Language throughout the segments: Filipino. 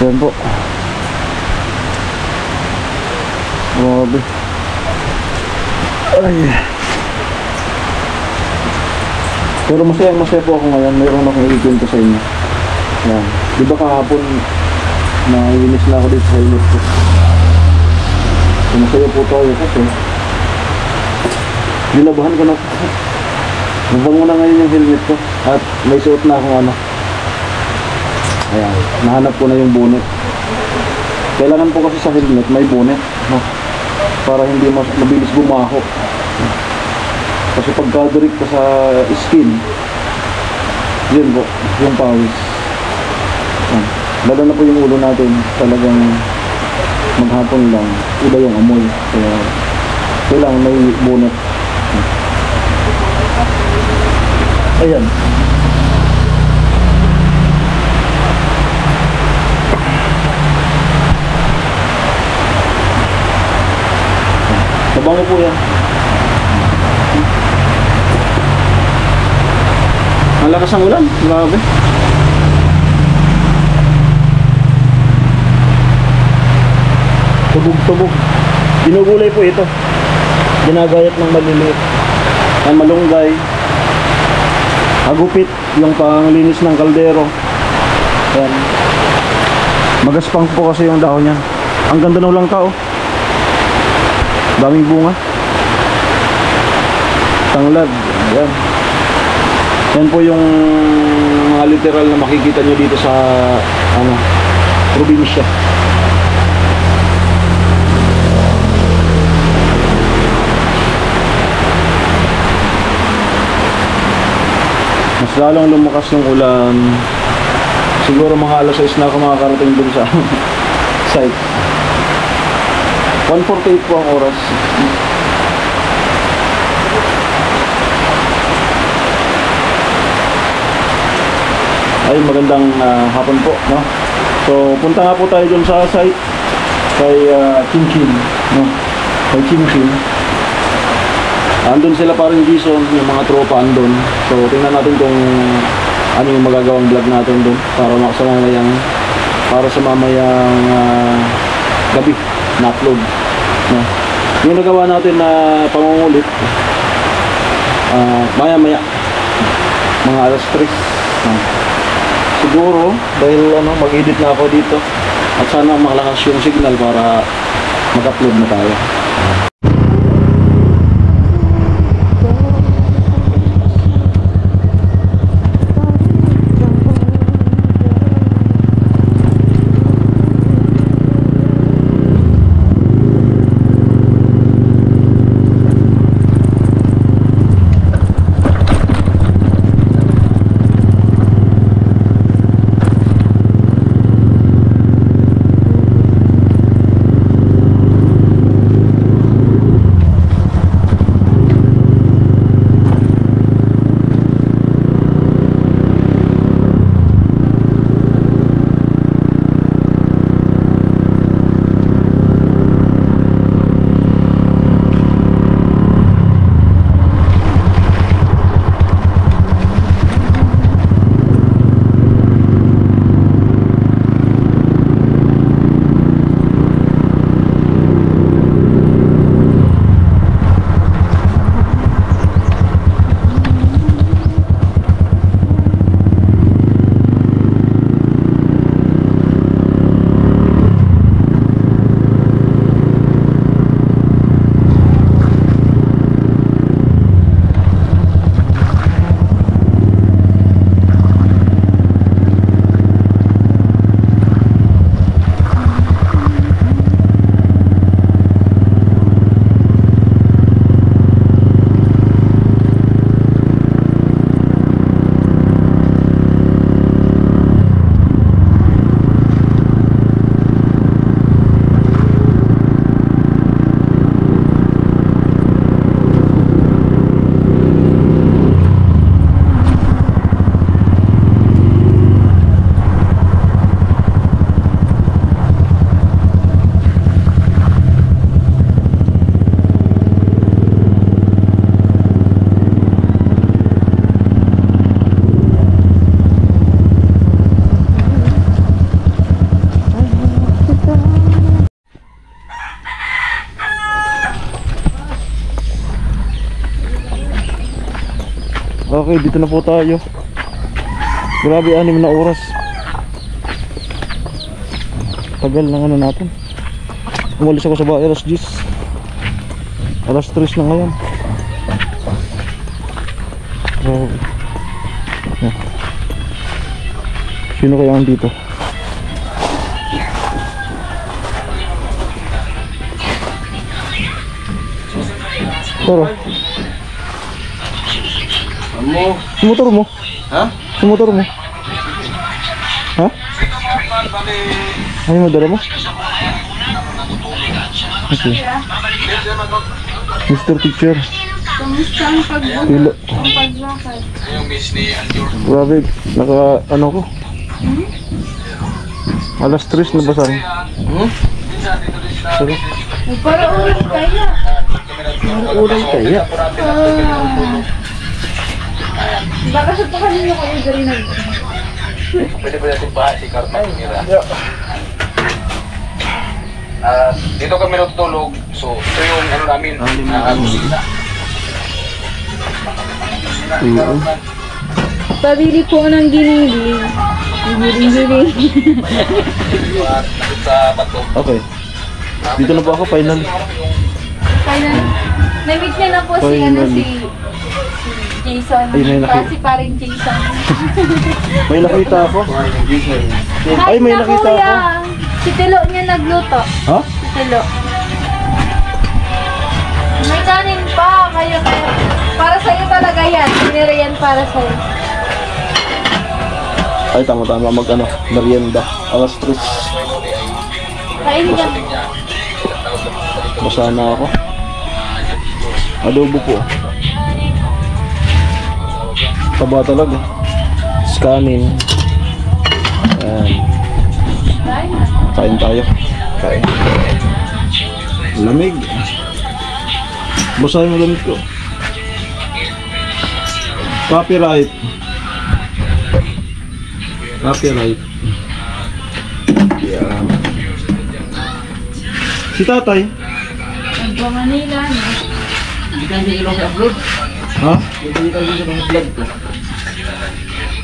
Yan po. Grabe. Ay. Pero masaya po ako ngayon. Mayroon akong ikwento sa inyo. Yan. Di ba kahapon naiinis na ako dito sa helmet ko. Masaya po tayo kasi nilabahan ko na po. Nabango na ngayon yung helmet ko. At may suot na akong ano. Ayan. Nahanap ko na yung bonnet. Kailangan po kasi sa helmet may bonnet. No? Para hindi mabilis bumaho. Kasi pagka-direct ka sa skin, yun po, yung pawis. Lalo na po yung ulo natin, talagang maghapon lang, iba yung amoy. Kaya kailangan may bonnet. Ayan. Mabango po yan. Ang lakas ng ulan, grabe. Tubog-tubog. Ginugulay po ito. Ginagayat ng maliliit. Ang malunggay. Agupit, yung panglinis ng kaldero. Ayan. Magaspang po kasi yung dahon niya. Ang ganda ng langka oh. Daming bunga. Tanglad. Ayan. Yan po yung mga literal na makikita nyo dito sa ano, probinsya. Mas lalong lumakas yung ulan. Siguro mga alas 6 na ako makakarating dun sa site. 1:48 po ang oras. Ay, magandang hapon po, no? So, punta nga po tayo dun sa site kay Chin-Chin, no? Kay Chin-Chin. Andun sila parang Jason, yung mga tropa andun. So, tingnan natin kung ano yung magagawang vlog natin dun para sa mamayang gabi na upload, no? Yung nagawa natin na pangungulit maya-maya mga alas 3, no? Siguro dahil mag-edit na ako dito at sana malakas yung signal para mag-upload na tayo. Okay, dito na po tayo. Grabe, 6 na oras. Tagal ng ano natin. Umalis ako sa bahay alas 10. Alas 3 na ngayon. Grabe. Yeah. Sino kaya ang dito? Tara. Motor mo? Ha? Motor mo? Ha? Ano mo dala mo? Okay. Mr. Teacher. Kamusta ang Pilo. paglakad? Grabe, ano ko? Alas 3 na basang. Sorry. Para ulit kaya. Ulang kaya. Baka sa kanino ko yung galing nag... Pwede ba natin ba si Carmen Mira? Dito kami natutulog. So, ito yung ano namin. Pabili po ng giling-giling. Giling-giling. Sa bato. Okay. Dito na po ako, final. Kaya na-meet niya na po si, Final. si Jason. Ay, may nakita. Kasi paring Jason. May nakita ako. Ay, may Kahit na, nakita kuya. ako. Si Tilo niya nagluto. Ha? Si Tilo. May kanin pa. Kaya para sa'yo talaga yan. Pinira yan para sa'yo. Ay, tama-tama mag-ano, merienda. Alas 3. Kainin ka. Basa na ako. Adobo po. Taba talaga. Scanning. Ayan. Kain na. Kain tayo. Kain. Lamig. Basa yung lamig ko. Copyright. Copyright. Yan. Si tatay. Manila, no? Hindi ka hindi ilong i-upload. Ha? Hindi ka hindi ilong i-vlog ko.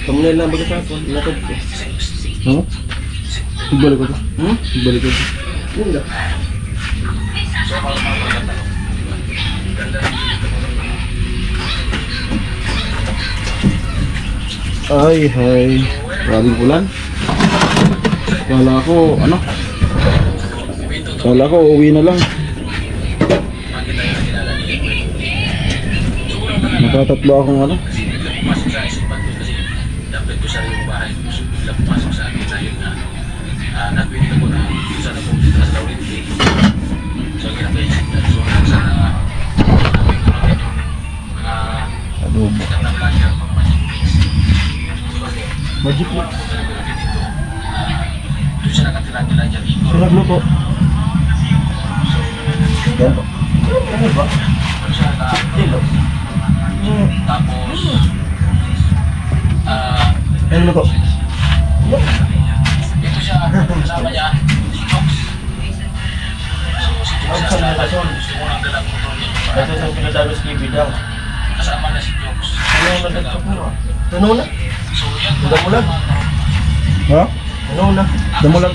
Thumbnail lang baga sa ako. Inatod ko. Ha? Ibalik ko to. Ibalik ko to. Yun lang. Ay, hay. Maraming ulan. Kala ko, ano? Kala ko, uwi na lang. Nakatatlo akong ano. Adobo. Magic po. Pinagluto. Yan po. Ano ba? Dilo. Tapos ano luto? Ito siya, kasama niya, si Jokes. So, si Jokes sa relasyon. Gusto mo nang dalang motor niya. Ito sa pinadalos kay Bidang. Kasama na si Jokes. Ano yung nagdagsak mo? Ano na? So, yan. Damulag. Ha? Ano na? Damulag.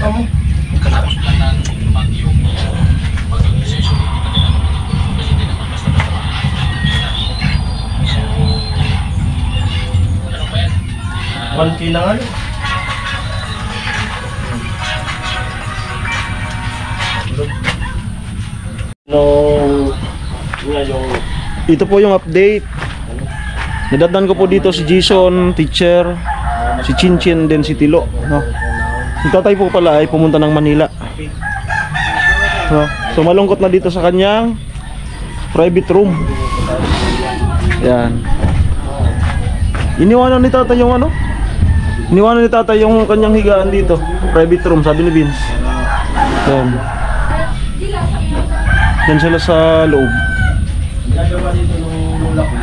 Amo. Katapos lang ng bagyong session dito nila. Kasi hindi naman basta-basta. So, ano ba yan? 1K lang ano? Yung Ito po yung update. Nadatnan ko po dito si Jason, teacher, si Chinchin, then si Tilo. No? Si tatay po pala ay pumunta ng Manila. No? So malungkot na dito sa kanyang private room. Yan. Iniwanan ni tatay yung ano? Iniwanan ni tatay yung kanyang higaan dito. Private room, sabi ni Vince. Yan. Yan sila sa loob. ginagawa dito nung laki.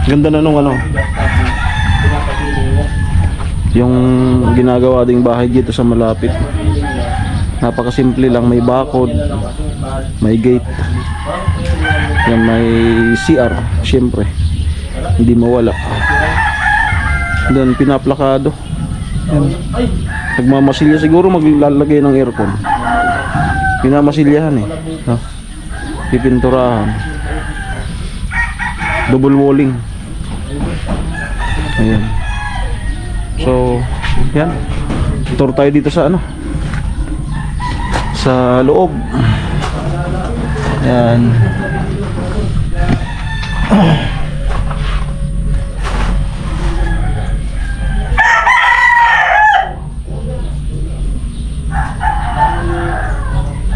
Ganda na nung ano, yung ginagawa ding bahay dito sa malapit. Napakasimple lang, may bakod, may gate. Yan, may CR, syempre. Hindi mawala. Then pinaplakado. Yan. Nagmamasilya siguro maglalagay ng aircon. Pinamasilyahan eh. No? Pipinturahan. Double walling. Ayan. So, yan. Tour tayo dito sa ano? Sa loob. Ayan.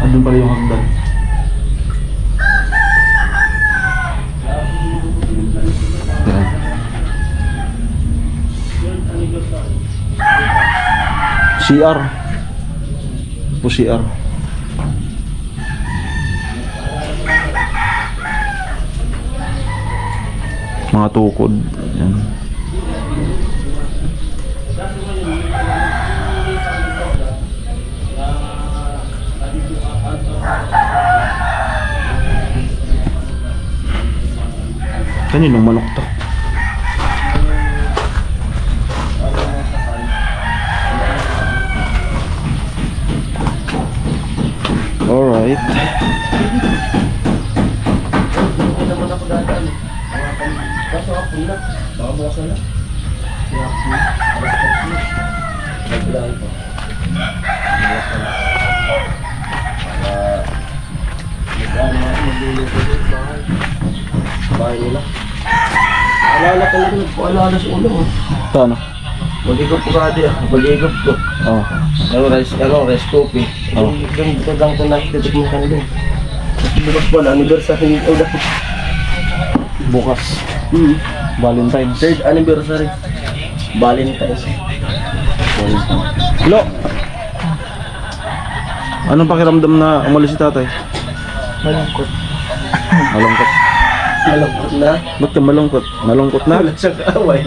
Andun pala yung hagdan. Ayan. CR. Po CR. Mga tukod. Ayan. Kaninong manok to? Alright. Bahay nila. Alala ko lang, alala sa ulo mo. Ito ano? Mag-igop ko ka di, mag-igop ko. Oh. Rice coffee. Oh. Ganito lang ito nakititik mo ka nila. Bukas pa na, anniversary nito ulit. Bukas. Valentine's. 3rd anniversary. Valentine's. Lo! Anong pakiramdam na umalis si tatay? Malungkot. Malungkot. Malungkot na. Ba't ka malungkot? Malungkot na? Wala siyang kaaway.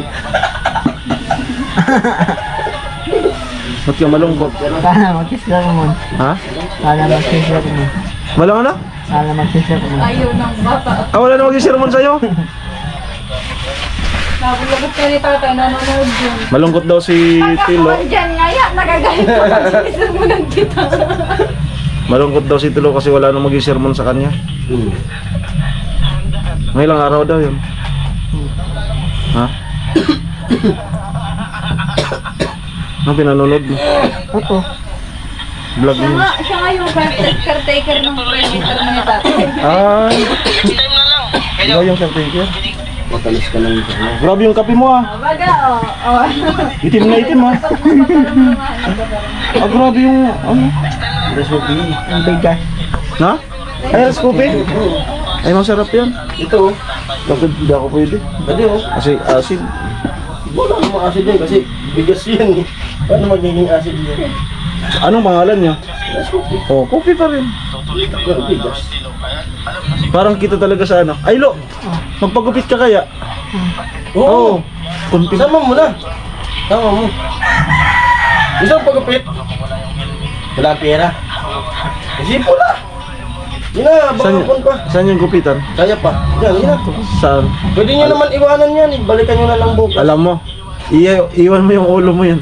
Ba't ka malungkot? Sana mag-kiss mo. Ha? Sana mag-kiss mo. Wala ka na? Sana mag-kiss mo. Ayaw ng bata. Ah, wala na mag-sermon sa'yo? Nabulagot ka ni tatay, nanonood yun. Malungkot daw si Tilo. Pagkakawan dyan ngaya, nagagalit pa pag sinisermonan kita. Malungkot daw si Tilo kasi wala nang mag-sermon sa kanya. Ngayon lang araw daw yun. Ha? Ano pinanonood mo? Opo. Vlog mo. Siya nga yung caretaker ng perimeter ni tatay. Ah. Ikaw yung caretaker? Matalis ka lang ito. Grabe yung kape mo ah. Baga, oh. Itim na itim ah. Ah, grabe yung ano? Rice coffee. Ang bigas. Ha? Ay, rice coffee? Ay, masarap yan. Ito, Bakit hindi ako pwede? pwede oh. Kasi asin. Wala namang acid yan kasi bigas yan eh. Paano magiging acid yan? Anong pangalan niya? Rice coffee. Oh, coffee pa rin. Pero bigas. Parang kita talaga sa ano. Ay, Lo! Magpagupit ka kaya? Oo. Kunti. Sama mo na. Sama mo. Isang pagupit. Wala pera. Kasi pula. Yun na, bakapon pa. Saan yung gupitan? Kaya pa. Yan, yun na. Saan? Pwede nyo naman iwanan yan. Balikan nyo na lang bukas. Alam mo, iwan mo yung ulo mo yan.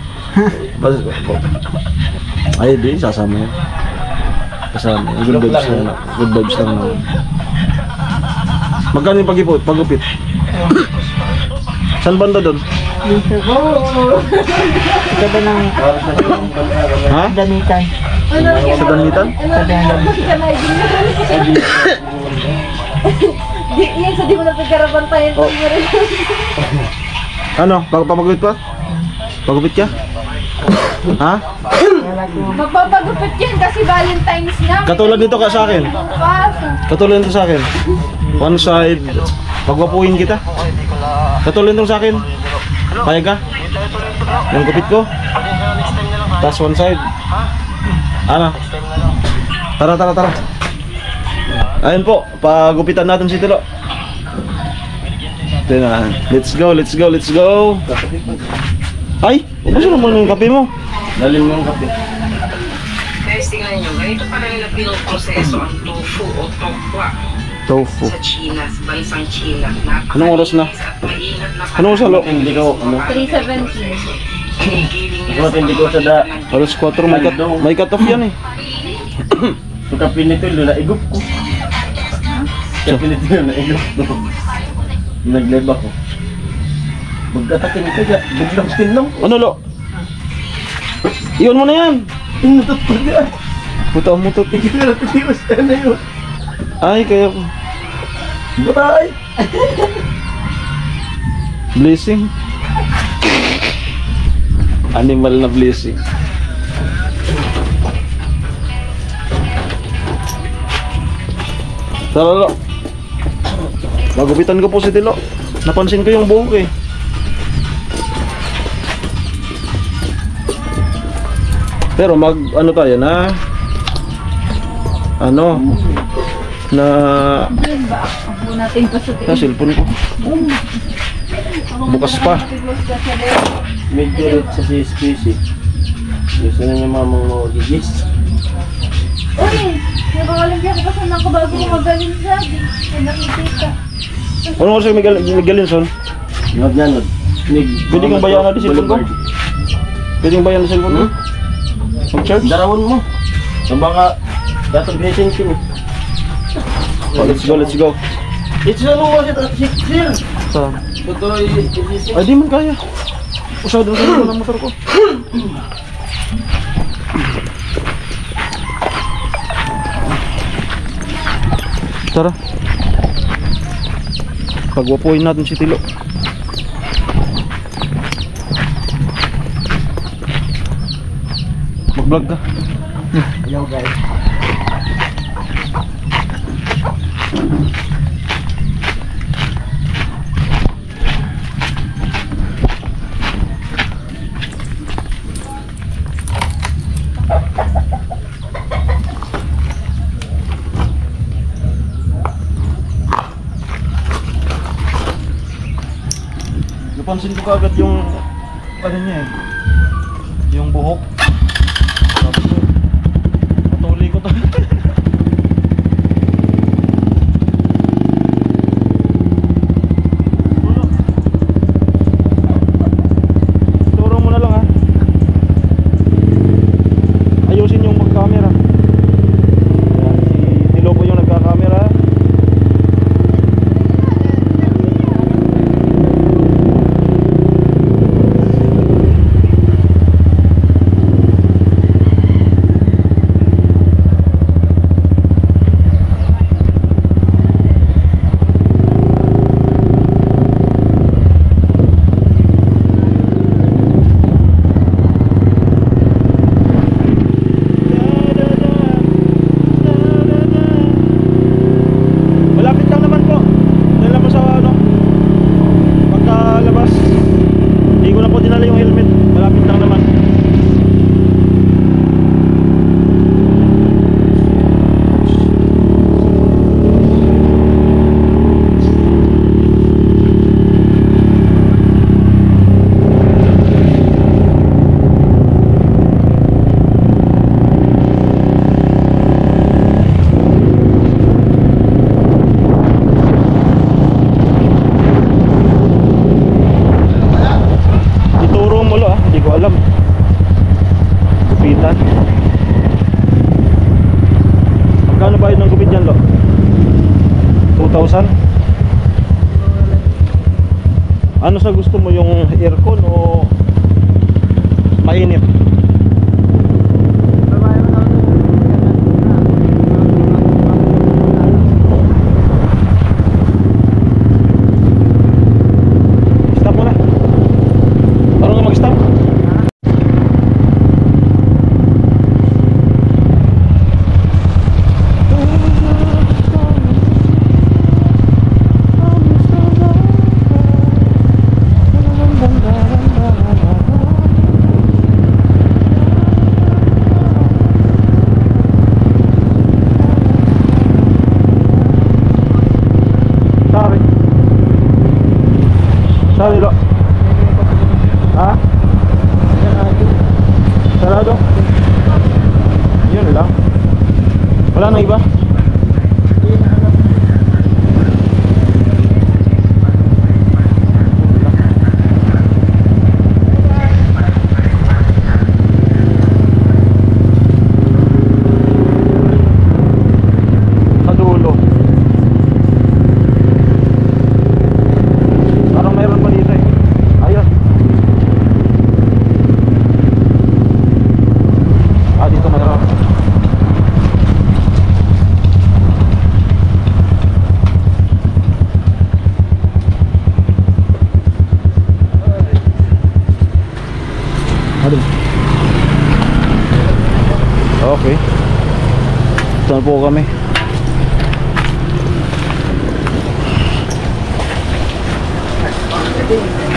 Ay, di, sasama yan. Kasama. Good vibes lang. Good vibes lang. Magkano yung pagupit? Saan banda doon? Dito. Ganda ng Ha? damitan. Sa damitan? Sabi ang gabi. Yan sa di mo na pagkarapan tayo. Ano? Papagupit pa? Pagupit ka? Ha? Magpapagupit yan kasi Valentine's na. Katulad nito ka sa akin. Bukas. Katulad nito sa akin. One side. Pagwapuin kita. Katulad nito sa akin. Payag ka? Yung gupit ko. Tapos one side. Ano? Tara, tara, tara. Ayun po. Pagupitan natin si Tilo. Let's go, let's go, let's go. Ay! Gusto naman yung kape mo. Dalim mo yung kape. Guys, tingnan nyo, ganito pala nila pinoproseso ang tofu o tokwa. Tofu. Sa China, sa bansang China. Anong oras na? Anong oras na, Lo? Hindi ko, ano? 3:17. Hindi ko sa da. Alas 4, may cut-off yan eh. Pagka pinito, naigop ko. Pagka pinito, naigop ko. Nag-live ako. Magkatakin ko dyan, biglang tinong. Ano, Lo? Iwan mo na yan. Inutot ko dyan. Puta mo to. Pero titiwas ka na yun. Ay, kaya ko. Batay! Blessing. Animal na blessing. Tara, Lo. Magupitan ko po si Tilo. Napansin ko yung buhok eh. Pero ano tayo na na Yun ba? Ako natin pa sa na cellphone ko. Bukas pa. Medyo rin sa CSPC. Gusto na niya mamang magigis. Uy! Nakakalimpya ko pa saan ako bago magaling sabi. Ay nakikita. Ano oras may Galinson? Nod na, nod. Pwede kang bayan na di cellphone ko? Pwede kang bayan na cellphone ko? Mag-charge? Darawon mo. So baka datang blessing ko. Oh, let's go, let's go. It's ano mo sir? Saan? Totoo i-blessing. Ay, di man kaya. Usado na sa ng motor ko. Tara. Pagwapuin natin si Tilo. Mag-vlog ka. Hello guys. Napansin ko kaagad yung ano niya eh. Yung buhok. Sabi ko, patuloy ko to. Turong mo na lang ha. Ayusin yung mag-camera. Ayan, si Tilo po yung nagka-camera. Malapit lang naman po. Dahil lang po sa ano, pagkalabas. Hindi ko na po dinala yung helmet. Malapit lang naman. Ituro mo lo hindi ko alam. Gupitan. Magkano bayad ng gupit dyan lo? 2,000? Ano sa gusto mo, yung aircon o mainit? Stop mo na. Parang ka mag-stop. Sorry. Sorry lo. Ha? Sarado? Yun lang. Wala nang iba? Okay. Saan po kami?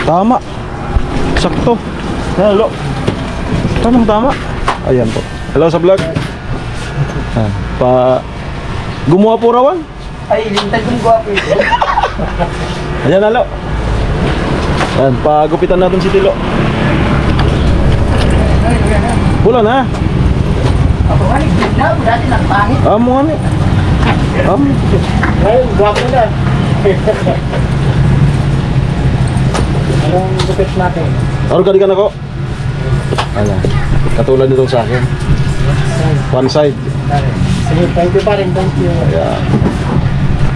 Tama. Sakto. Hello. Tamang tama. Ayan po. Hello sa vlog. Pa gumawa po rawan. Ay, lintag kong gwapo ito. Ayan halo. Ayan, pagupitan natin si Tilo. Pula na. Ako nga, nag-git na. Dati nagpangit. Amo nga ni. Ngayon, gwapo na. Anong gupit natin? Araw ka di ka na ko. Ayan. Katulad nito sa akin. One side. Sige, thank you pa rin. Thank you. Ayan.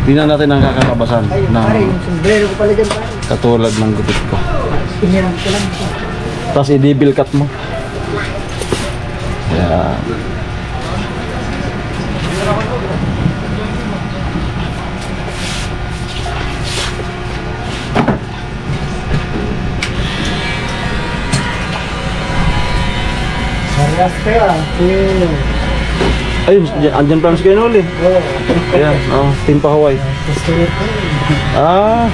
Tingnan natin ang kakakabasan Ay, ng pare, yung sombrero ko pala dyan, pare. katulad ng gupit ko. Piniram ko lang ito. Tapos i-double cut mo. Ayan. Marias pera. Ayun, andyan pa si Kenol eh. Oo. Ayan, oh, Team Pahaway. Gusto nito. Ah.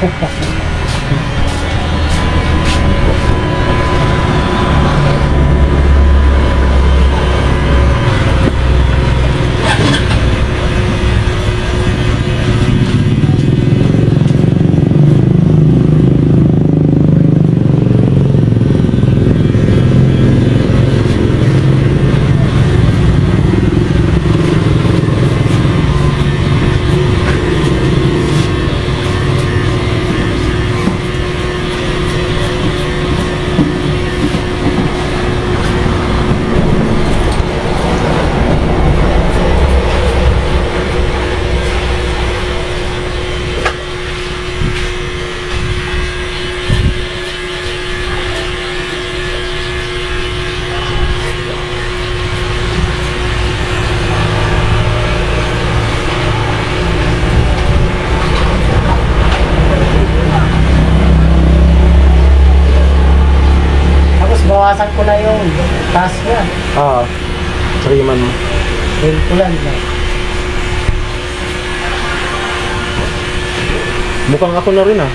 Tapos bawasan ko na yung taas niya. Ah. Sariman mo. Then ko lang. Mukhang ako na rin ah.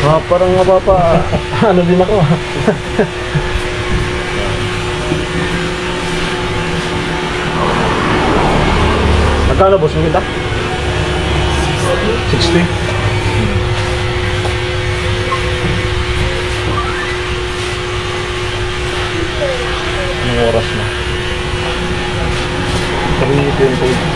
Ah, parang mapapa ano din ako ah. Magkano boss mo kita? 60. Anong oras na? 3:20.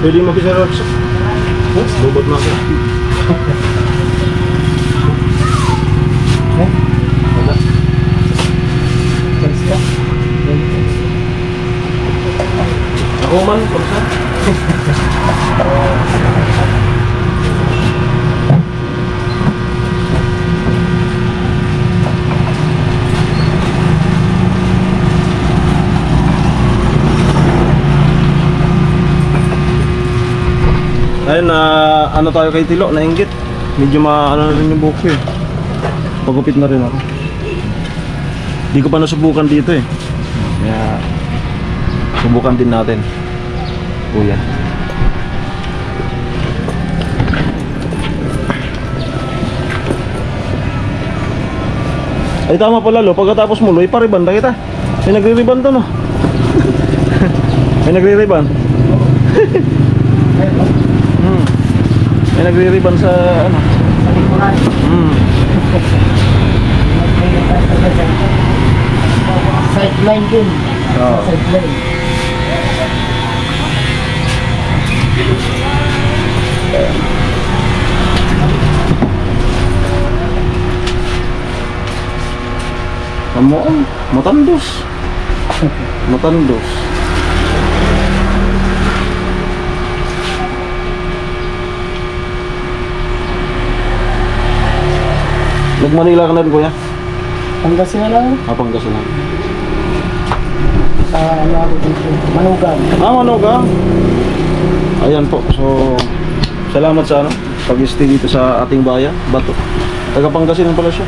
Pwede mag-isa sa bubot na ako. Wala. Ako man, pagsa. Ayun na ano tayo kay Tilo, nainggit. Medyo ano na rin yung buhok ko eh. Pagupit na rin ako. Di ko pa nasubukan dito eh. Kaya subukan din natin. Kuya. Ay tama pala lo, pagkatapos mo lo, iparibanda kita. May nagre-riban to no. May nagre-riban. May nagre-riban sa ano? Sa likuran. Sideline din. Oo. Sideline. Kamu matandos. Matandos. Nag-Manila ka na rin kuya? Pangasinan lang. Pangasinan. Sa ano ako dito. Manugang. Manugang. Ayan po. So, salamat sa ano, pag-stay dito sa ating bayan, Bato. Taga Pangasinan pala siya.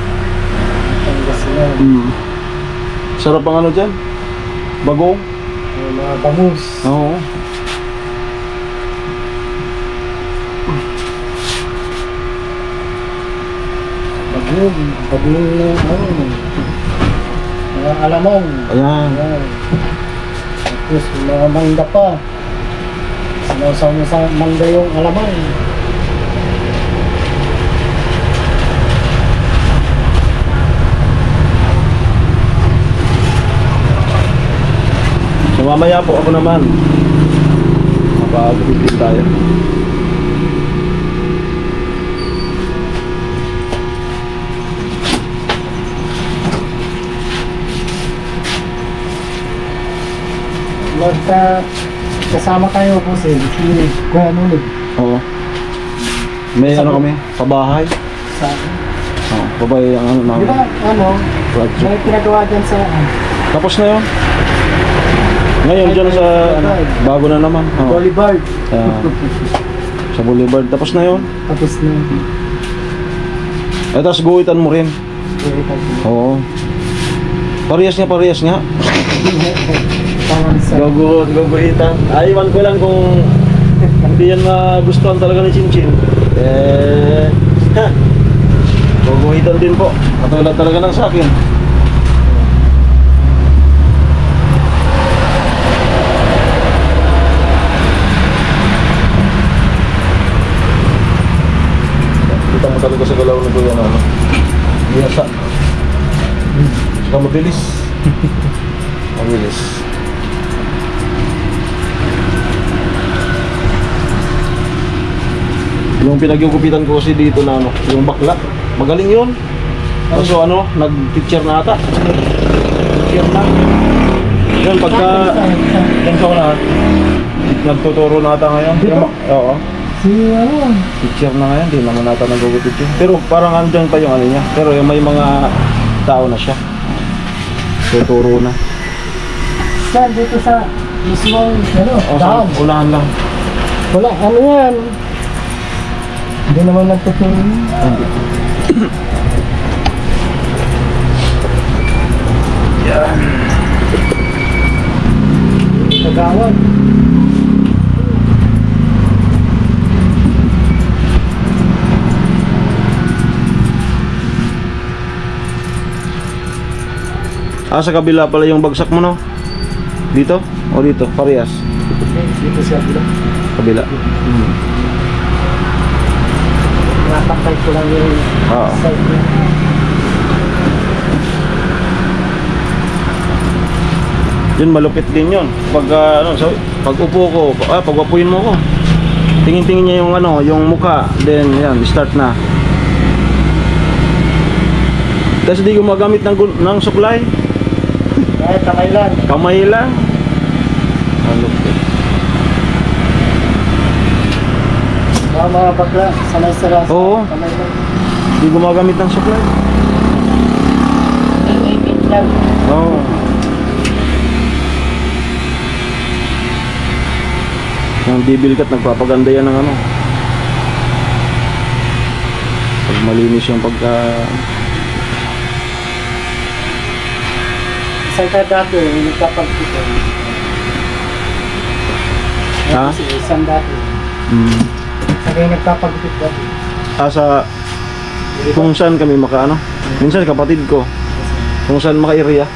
Pangasinan. Sarap ang ano dyan? Bagong? Mga bangus. Oo. Bagong ano. Mga alamang. Ayan. Ayan. Tapos mga mangga pa. Sinasaw mo sa mangga yung alamang. So mamaya po ako naman. Mapagupit din tayo. Magka kasama kayo po si Kuya Nulig Oo. May ano kami, pabahay. sa Oo, pabahay ang ano di namin. ba ano Project. may pinagawa dyan sa Tapos na yun. Ngayon dyan sa ano, bago na naman. Oo. Boulevard Sa Boulevard. Tapos na yun. tapos na Tapos guhitan mo rin. Oo. Parehas nga. Tangan sa Guguhitan. Iwan ko lang kung hindi yan magustuhan talaga ni Chinchin. Guguhitan din po. Katulad talaga ng sa akin. Kita mo talaga sa galaw na kuya na ano. Biyasa. Saka mabilis. Mabilis. Yung pinag-ugupitan ko kasi dito na ano, yung bakla. Magaling yun. Kaso ano, nag-teacher na ata. Teacher na. Yan pagka ganito ko na. Nagtuturo na ata ngayon. Dito? Oo. si ano Teacher na ngayon, di naman ata nag-ugupit yun. Pero parang andyan pa yung ano niya. Pero yung may mga tao na siya. Tuturo na. saan dito sa mismong ano O, sa daan unahan lang. wala ano yan hindi naman nagtuturo Yan. kagawad Sa kabila pala yung bagsak mo, no? Dito? O dito? Parehas? dito siya dito Kabila. napakay ko lang yung Oo. side niya Yun, malupit din yun. Pag, ano, so, pag upo ko, pag wapuin mo ko, Tingin-tingin niya yung ano, yung mukha. Then yan, start na. Tapos di gumagamit ng suklay. Kahit kamay lang. Kamay lang. Ano po? Mga bakla, sanay sila sa Oo. kamay lang. Di gumagamit ng suklay. Ipit lang. Oo. Yung bibilkat nagpapaganda yan ng ano. Pag malinis yung pagka... Isang ka dati, nagkapagpito. Ha? Isang dati. Sabi nagkapagpito dati. Sa kung saan kami makaano. Minsan kapatid ko. Kung saan maka-area.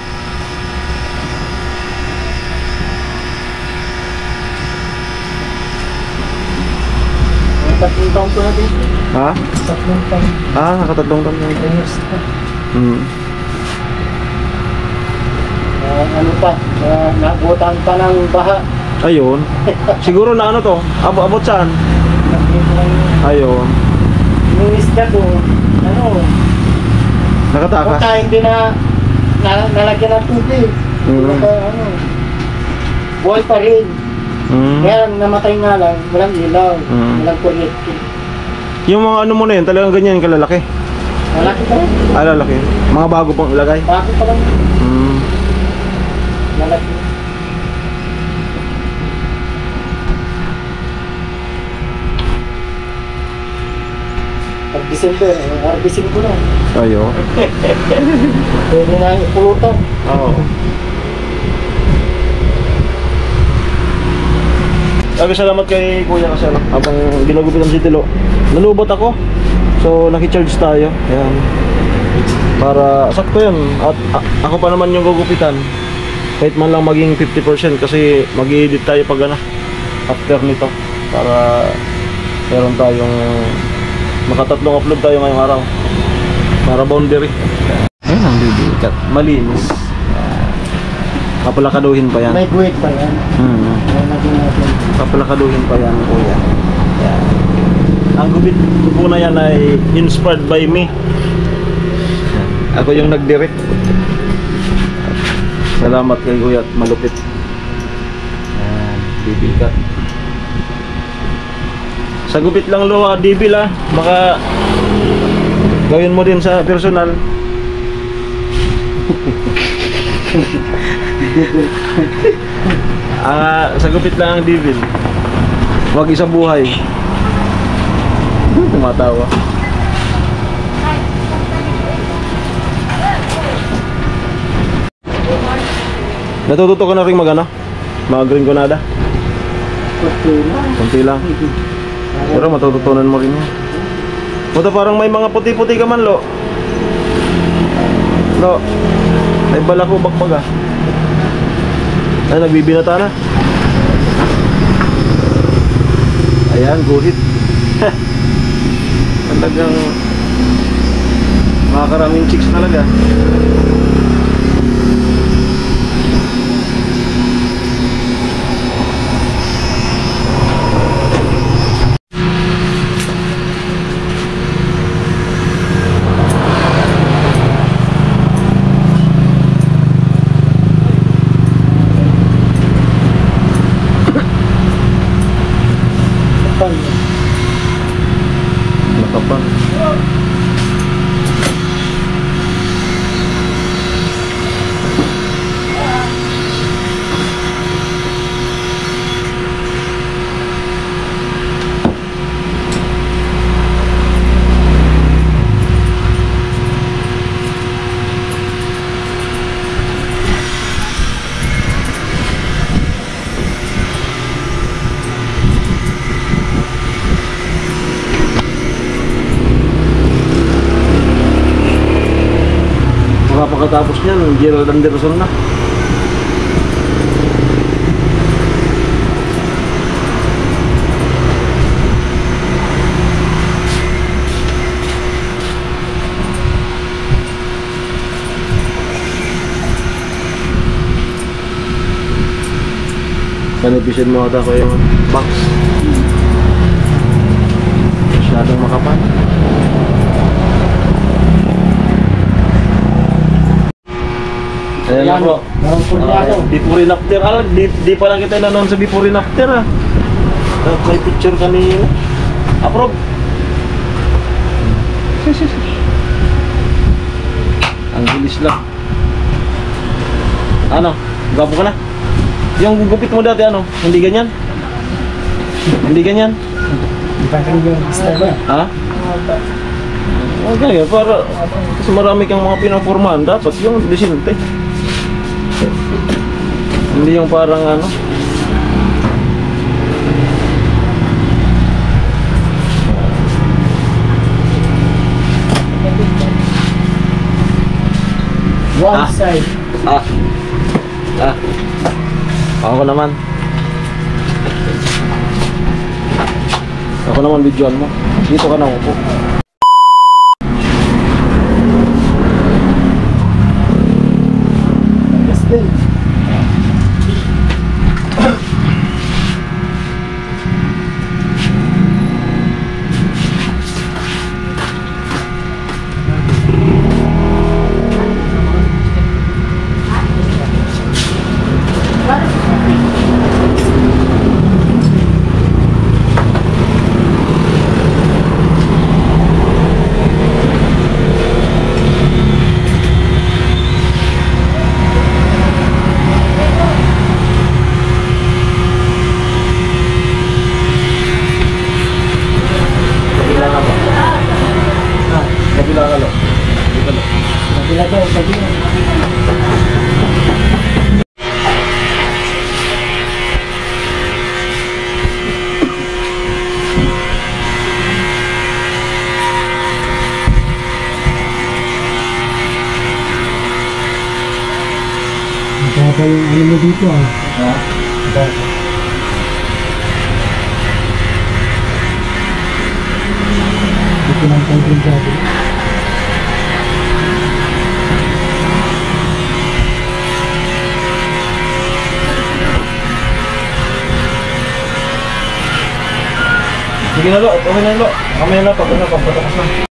Tatlong taon ko na dito. Ha? Tatlong taon. Nakatatlong taon na. 10 years na. Ano pa, nabutan pa ng baha. Ayun. Siguro na ano to? Abot saan? Nandito lang Ayun. yung isda ko, Nakatakas. punta hindi na nalagyan ng tubig. Naka, buhay pa rin. Kaya namatay nga lang, walang ilaw, walang kuryente. Yung mga ano mo na yun, talagang ganyan kalalaki. Malaki pa rin. Lalaki. Mga bago pang ilagay. Bago pa lang. Malaki. Pag December, harvesting ko na. Ayun. Pwede na ipulutan. Oo. Salamat kay Kuya kasi ano, habang ginugupitan si Tilo. Nalubot ako. So naki-charge tayo. Ayan. Para sakto 'yan. At ako pa naman yung gugupitan. Kahit man lang maging 50% kasi mag-i-edit tayo pag ano after nito para meron tayong makatatlong upload tayo ngayong araw. Para boundary. Ayun ang bibigat. Malinis. Papalakaduhin pa yan. May buwit pa yan. Lagyan natin. Papalakaduhin pa yan, Kuya. Yan. Ang gupit po na yan ay inspired by me. Ako yung nag-direct. Salamat kay Kuya at malupit. Yan, bibigat. Sa gupit lang lo, dibil baka gawin mo din sa personal. Sa gupit lang ang dibil. Wag isang buhay. Tumatawa. Natututo ka na rin mag-ano? Mag-green conada? Kunti lang. Pero matututunan mo rin yan. Buta parang may mga puti-puti ka man, Lo. Lo, may bala ko bakbaga. Ay, nagbibinata na. Ayan, guhit. Talagang makakaraming chicks talaga. Nakapal. Pagkatapos niyan, Gerald Anderson na. Kanibisin mo ata ko yung box. bro. Meron kurnyado. Before and after. Di pa lang kita nanonood sa before and after Tapos may picture kanina. Approve. Ang bilis lang. Ano? Gwapo ka na? Yung gugupit mo dati ano? Hindi ganyan? Hindi ganyan? Di ba kayo yung style ba? Ha? Okay, para kasi marami kang mga pinapormahan, dapat yung disinte. Hindi yung parang ano. One side. Ako naman. Ako naman videoan mo. Dito ka na upo. Yes, din. Kabila ka lo. Dito lo. Kabila daw, kabila. Baba yung ano mo dito ah. Ha? Baba. Dito ng konting gabi. Sige na lo, okay na lo. Kami na pag ano, pagpatakas na.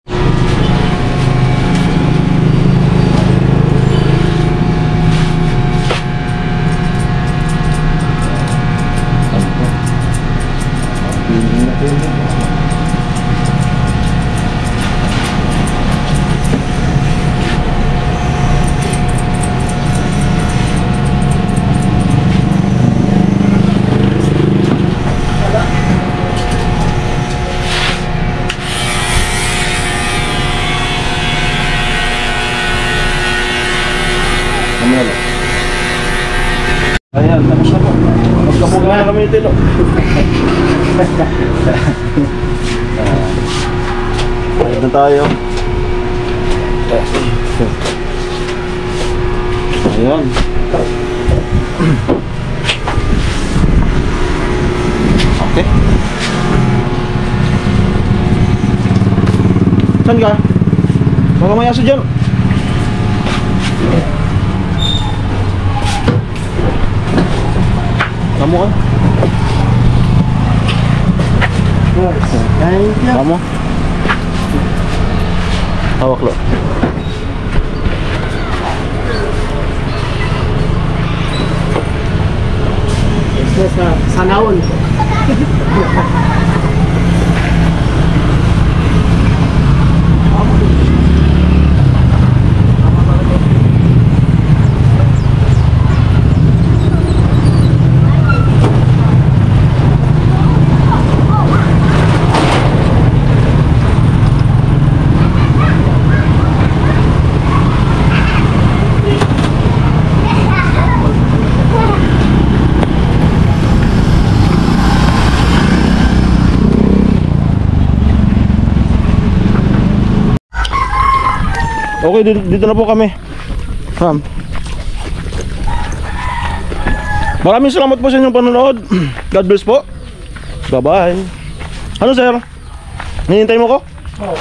Ayan, tapos na po. Magkabog na kami nito, no? Ayun na tayo. Ayan. Okay. Saan ka? Baka may aso dyan. Kamu kan? Thank you. Kamu? Hawak lo. Ito sa naon. Okay, dito na po kami. Ma'am. Maraming salamat po sa inyong panonood. God bless po. Bye-bye. Ano sir? Hinihintay mo ko? Oo.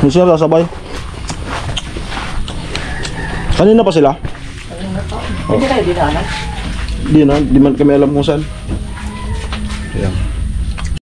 Ni sir, sabay. Kanina pa sila? Hindi kayo dinaanan? Di man kami alam kung saan. Ayan.